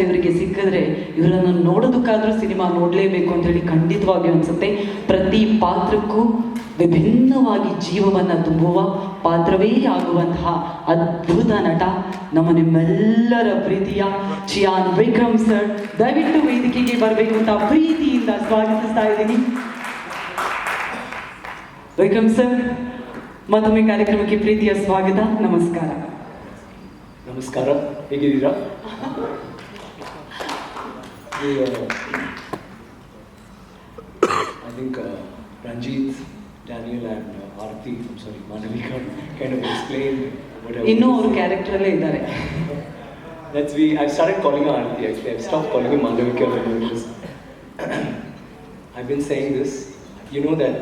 ಇವರಿಗೆ ಸಿಕ್ಕಿದ್ರೆ ಇವರನ್ನು ನೋಡೋದಕ್ಕಾದ್ರೂ ಸಿನಿಮಾ ನೋಡಲೇಬೇಕು ಅಂತ ಹೇಳಿ ಖಂಡಿತವಾಗಿ ಅನ್ಸುತ್ತೆ. ಪ್ರತಿ ಪಾತ್ರಕ್ಕೂ ವಿಭಿನ್ನವಾಗಿ ಜೀವವನ್ನು ತುಂಬುವ ಪಾತ್ರವೇ ಆಗುವಂತಹ ಅದ್ಭುತ ನಟ ನಮ್ಮ ನಿಮ್ಮೆಲ್ಲರ ಪ್ರೀತಿಯ ಚಿಯಾನ್ ವಿಕ್ರಮ್ ಸರ್. ದಯವಿಟ್ಟು ವೇದಿಕೆಗೆ ಬರಬೇಕು ಅಂತ ಪ್ರೀತಿಯಿಂದ ಸ್ವಾಗತಿಸ್ತಾ ಇದ್ದೀನಿ. ವಿಕ್ರಮ್ ಸರ್, ಮತ್ತೊಮ್ಮೆ ಕಾರ್ಯಕ್ರಮಕ್ಕೆ ಪ್ರೀತಿಯ ಸ್ವಾಗತ. ನಮಸ್ಕಾರ. ನಮಸ್ಕಾರ, ಹೇಗಿದ್ದೀರಾ? I think Ranjit, Daniel and Malavika kind of explained whatever. ಇನ್ನೂ ಅವರು ಕ್ಯಾರೆಕ್ಟರಲ್ಲೇ ಇದ್ದಾರೆ. I've started calling her Aarti actually. I've stopped calling her Malavika because I've been saying this. You know that,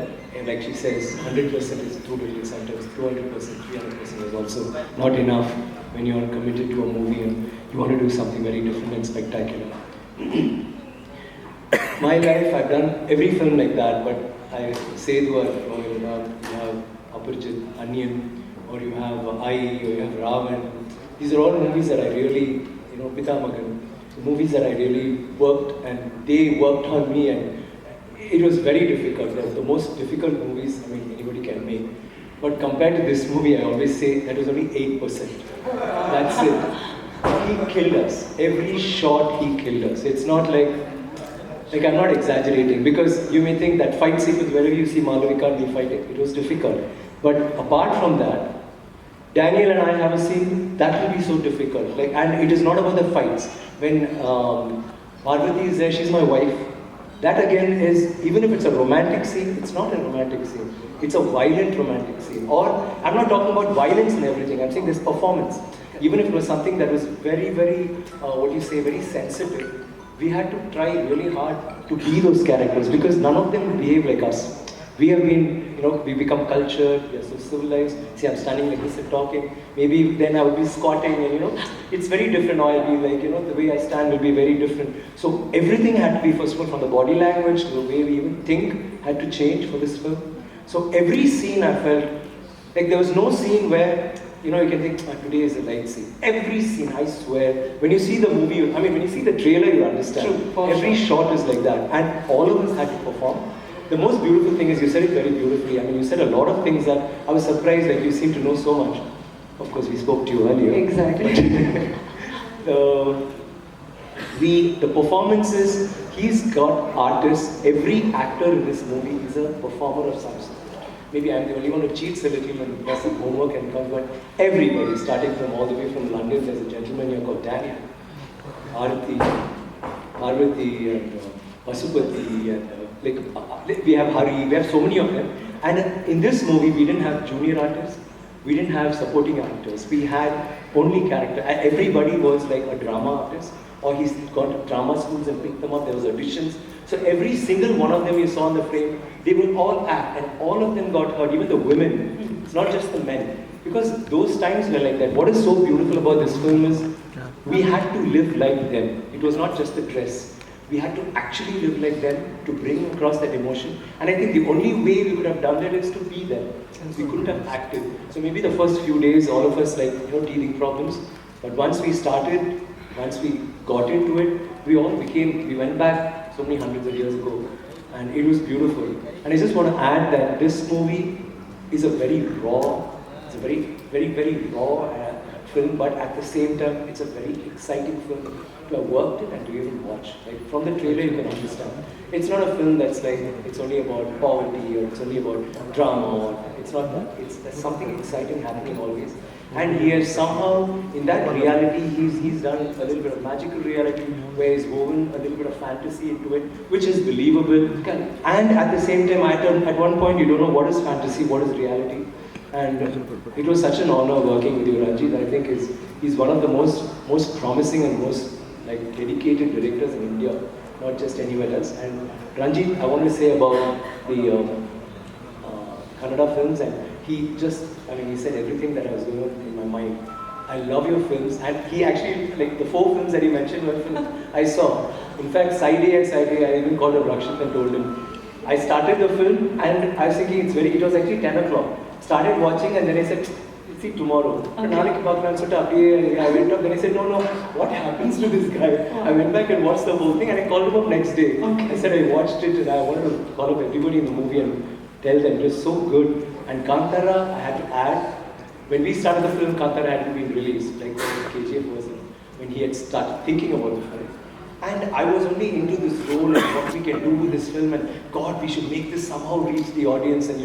like she says, 100% is too little. Sometimes 200%, 300% is also not enough when you are committed to a movie and you want to do something very different and spectacular. My life, I've done every film like that, but I say to her, you have Aparjit, Onion, or you have I, or you have Ravan. These are all movies that I really, Pita Magan, movies that I really worked and they worked on me, and it was very difficult. They were the most difficult movies anybody can make. But compared to this movie, I always say that was only 8%. That's it. He killed us. Every shot he killed us. It's not like I'm not exaggerating, because you may think that fight sequence, wherever you see Malavika and me fighting, it was difficult. But apart from that, Daniel and I have a scene that will be so difficult. And it is not about the fights. When Parvathy is there, she's my wife. That again is, even if it's a romantic scene, it's not a romantic scene. It's a violent romantic scene. Or, I'm not talking about violence and everything, I'm saying this performance. Even if it was something that was very, very, very sensitive, we had to try really hard to be those characters, because none of them behave like us. We have been, we become cultured, we are so civilized. See, I'm standing like this and talking. Maybe then I would be squatting and, it's very different. Or I'll be like, the way I stand will be very different. So everything had to be, first of all, from the body language to the way we even think had to change for this film. So every scene I felt, like there was no scene where, you can think, today is a light scene. Every scene, I swear, when you see the movie, when you see the trailer, you understand. True, every shot is like that. And all of us had to perform. The most beautiful thing is, you said it very beautifully. You said a lot of things that I was surprised that you seem to know so much. Of course, we spoke to you earlier. Exactly. The performances, he's got artists. Every actor in this movie is a performer of some sort. Maybe I'm the only one who cheats a little and does some homework and comes, but everybody, starting from all the way from London, there's a gentleman here called Daniel, Aarti, Parvathy, and Pasupati, and we have Hari, we have so many of them. And in this movie, we didn't have junior artists, we didn't have supporting actors, we had only character. Everybody was like a drama artist, or he's gone to drama schools and picked them up, there was auditions. So every single one of them you saw on the frame, they will all act, and all of them got hurt, even the women. It's not just the men. Because those times were like that. What is so beautiful about this film is, we had to live like them. It was not just the dress. We had to actually live like them to bring across that emotion. And I think the only way we could have done it is to be them. We couldn't have acted. So maybe the first few days, all of us teething problems. But once we started, once we got into it, we went back so many hundreds of years ago, and it was beautiful. And I just want to add that this movie is a very raw, it's a very, very, very raw film, but at the same time, it's a very exciting film to have worked in and to even watch. From the trailer, you can understand. It's not a film that's it's only about poverty, or it's only about drama, or it's not that. There's something exciting happening always. And he has somehow, in that reality, he's done a little bit of magical reality, where he's woven a little bit of fantasy into it, which is believable. And at the same time, at one point, you don't know what is fantasy, what is reality. And it was such an honor working with you, Ranjit. I think he's one of the most promising and most dedicated directors in India, not just anywhere else. And Ranjit, I want to say about the Kannada films, and he said everything that was going on in my mind. I love your films, and he actually, the 4 films that he mentioned were films I saw. In fact, Side A and Side A, I even called up Rakshit and told him. I started the film, and I was thinking it was actually 10 o'clock. Started watching, and then I said, see tomorrow. Naalik Bhagwan sort of I went up, then I said, no, what happens to this guy? I went back and watched the whole thing, and I called him up next day. Okay. I said I watched it, and I wanted to call up everybody in the movie and tell them it was so good. And Kantara, I had to add, when we started the film, Kantara hadn't been released, like the KGF was when he had started thinking about the film. And I was only into this role and what we can do with this film, and God, we should make this somehow reach the audience and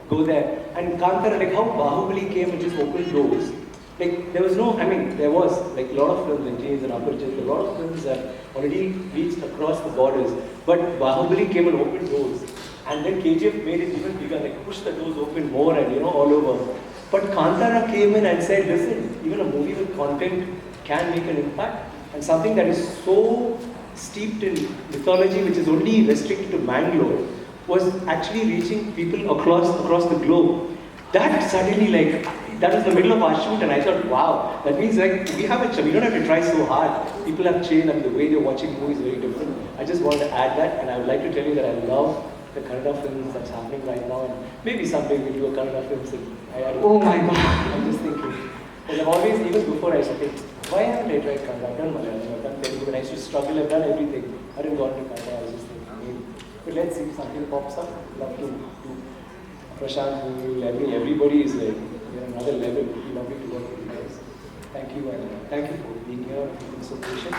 go there. And Kantara, like how Bahubali came and just opened doors. Like there was no, I mean, there was like a lot of films, Engineers and Apertures, a lot of films that already reached across the borders. But Bahubali came and opened doors. And then KGF made it even bigger, like pushed the doors open more and all over. But Kantara came in and said, listen, even a movie with content can make an impact. And something that is so steeped in mythology, which is only restricted to Mangalore, was actually reaching people across the globe. That suddenly, like, that was the middle of our shoot, and I thought, wow, that means like we don't have to try so hard. People have changed, and the way they're watching movies is very different. I just want to add that, and I would like to tell you that I love the Kannada films that's happening right now, and maybe someday we'll do a Kannada film. Oh my God. I'm just thinking. Because I've always, even before I said, why haven't I tried Kannada? I've done Malayalam, I've done Telugu, when I used to struggle, I've done everything. I didn't go into Kannada, I was just thinking, maybe. But let's see if something pops up. Love to do. Prashant, everybody is like, we're on another level. We love to work with you guys. Thank you, and thank you for being here and being so patient.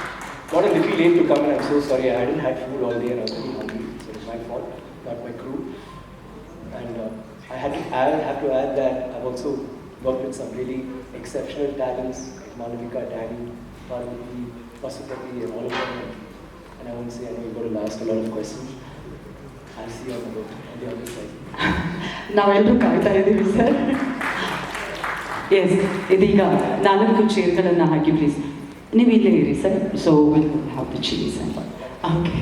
Got a little late to come, and I'm so sorry. I hadn't had food all day, and I was very hungry, so it's my fault, not my crew. And I have to add that I've also worked with some really exceptional talents, like Malavika, Danny, Parvathy, Pasupati, and all of them. And I won't say, I know you've got to ask a lot of questions. I'll see you on the other side. ನಾವೆಲ್ಲರೂ ಕಾಯ್ತಾ ಇದ್ದೀವಿ sir. S, ಇದೀಗ 4 ಚೇರ್ಗಳನ್ನು ಹಾಕಿ please. ನೀವು ಇಲ್ಲೇ ಇರಿ sir. So will have the cheese ಅಂತ. Okay,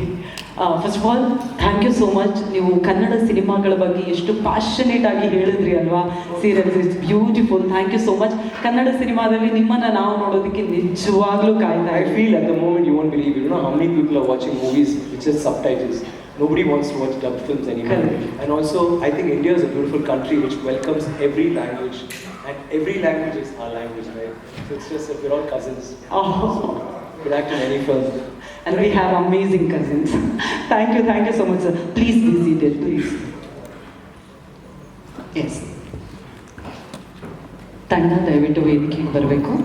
first of all thank you so much. ನೀವು ಕನ್ನಡ ಸಿನಿಮಾಗಳ ಬಗ್ಗೆ ಎಷ್ಟು ಪ್ಯಾಷನೇಟ್ ಆಗಿ ಹೇಳಿದ್ರಿ ಅಲ್ವಾ. Serious, it's beautiful. Thank you so much. Kannada ಸಿನಿಮಾದಲ್ಲಿ ನಿಮ್ಮನ್ನು ನಾವು ನೋಡೋದಕ್ಕೆ ನಿಜವಾಗ್ಲೂ ಕಾಯ್ತಾ I feel at the moment you won't believe, you know how many people are watching movies with just subtitles. Nobody wants to watch dubbed films anymore. Correct. And also, I think India is a beautiful country which welcomes every language, and every language is our language, right? So it's just that we're all cousins. Oh. So, we'll act in any film. And we have amazing cousins. Thank you so much, sir. Please be seated, please. Yes. ತಂಡ ದಯವಿಟ್ಟು ವೇದಿಕೆಗೆ ಬರಬೇಕು.